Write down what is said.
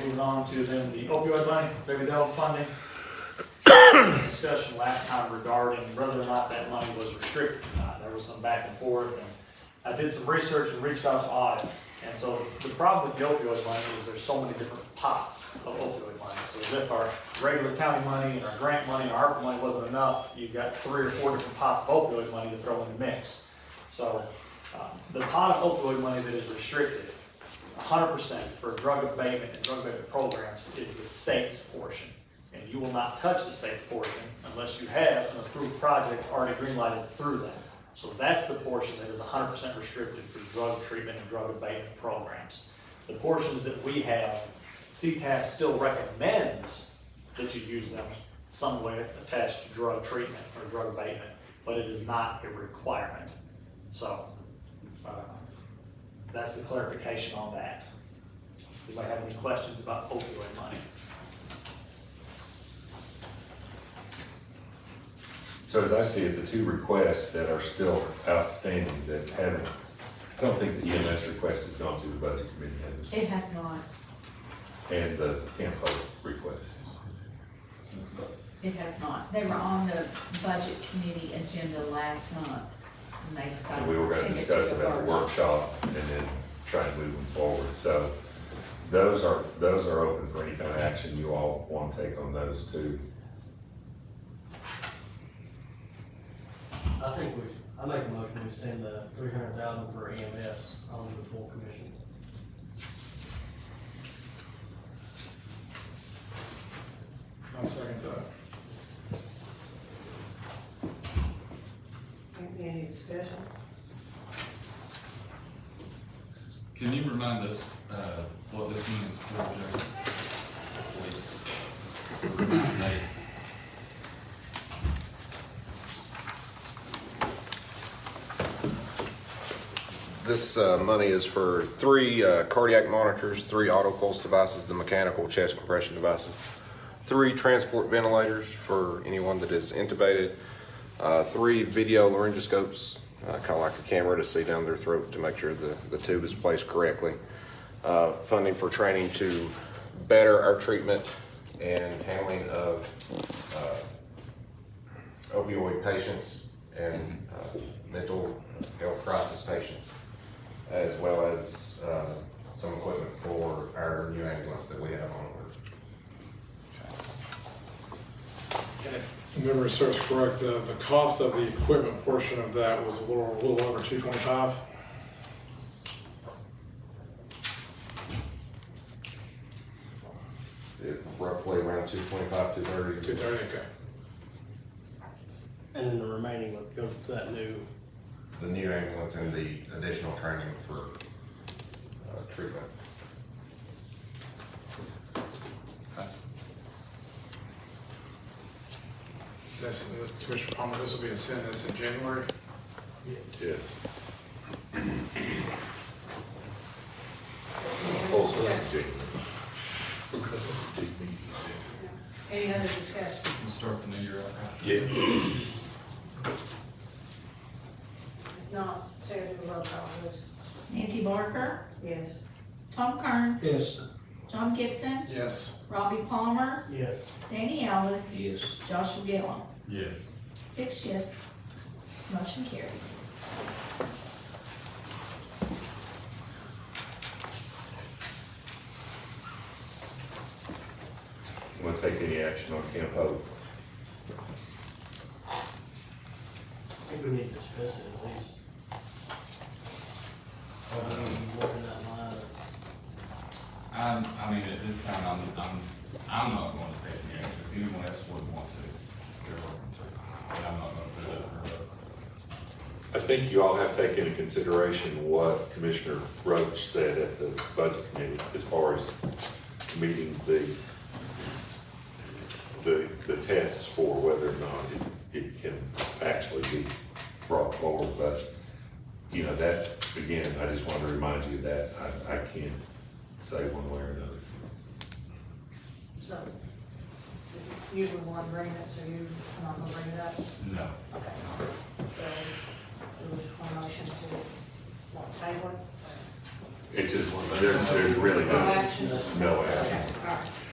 moving on to then the opioid money, baby doll funding. Discussion last time regarding whether or not that money was restricted or not. There was some back and forth, and I did some research and reached out to audit. And so the problem with the opioid money is there's so many different pots of opioid money. So as if our regular county money and our grant money and our ARPA money wasn't enough, you've got 3 or 4 different pots of opioid money to throw in the mix. So the pot of opioid money that is restricted 100% for drug abatement and drug abatement programs is the state's portion. And you will not touch the state's portion unless you have an approved project already greenlighted through that. So that's the portion that is 100% restricted for drug treatment and drug abatement programs. The portions that we have, CTAS still recommends that you use them some way attached to drug treatment or drug abatement, but it is not a requirement. So that's the clarification on that. Anybody have any questions about opioid money? So as I see it, the 2 requests that are still outstanding that haven't, I don't think the EMS request has gone through the budget committee, has it? It has not. And the Camp Hope request. It has not. They were on the budget committee agenda last month, and they decided And we were to going to send it to discuss the them at the workshop. workshop and then try to move them forward. So those are open for any kind of action you all want to take on those 2. I make a motion we send the $300,000 for EMS on the full commission. I'll second that. Any discussion? Can you remind us what this means for Jackson? Please. Remind me. This money is for 3 cardiac monitors, 3 auto pulse devices, the mechanical chest compression devices, 3 transport ventilators for anyone that is intubated, 3 video laryngoscopes, kind of like a camera to see down their throat to make sure the tube is placed correctly, funding for training to better our treatment and handling of opioid patients and mental health crisis patients, as well as some equipment for our new ambulance that we have on order. If memory serves correct, the cost of the equipment portion of that was a little over $225. Roughly around 225, 230. 230, okay. And then the remaining would go to that new. The new ambulance and the additional training for treatment. This, Commissioner Palmer, this will be a sentence in January. Yes. Full select. Any other discussion? We'll start the new year out right. Yeah. If not, Sarah, do a roll call, please. Nancy Barker, Yes. Tom Kern, Yes. John Gibson, Yes. Robbie Palmer, Yes. Danny Ellis, Yes. Joshua Gillum. Yes. 6 yes, motion carries. You want to take any action on Camp Hope? I think we need to discuss it at least. Or we need to be working that line. I mean, at this time, I'm not going to take any action. If anyone else would want to, they're welcome to. But I'm not going to put it up her. I think you all have taken into consideration what Commissioner Roach said at the budget committee as far as meeting the tests for whether or not it can actually be brought forward. But, you know, that, again, I just want to remind you that I can't say one way or another. So, you would want to bring it, so you're not gonna bring it up? No. Okay. So, we just want a motion to, what, table it? It just, there's really No action? no action. Okay.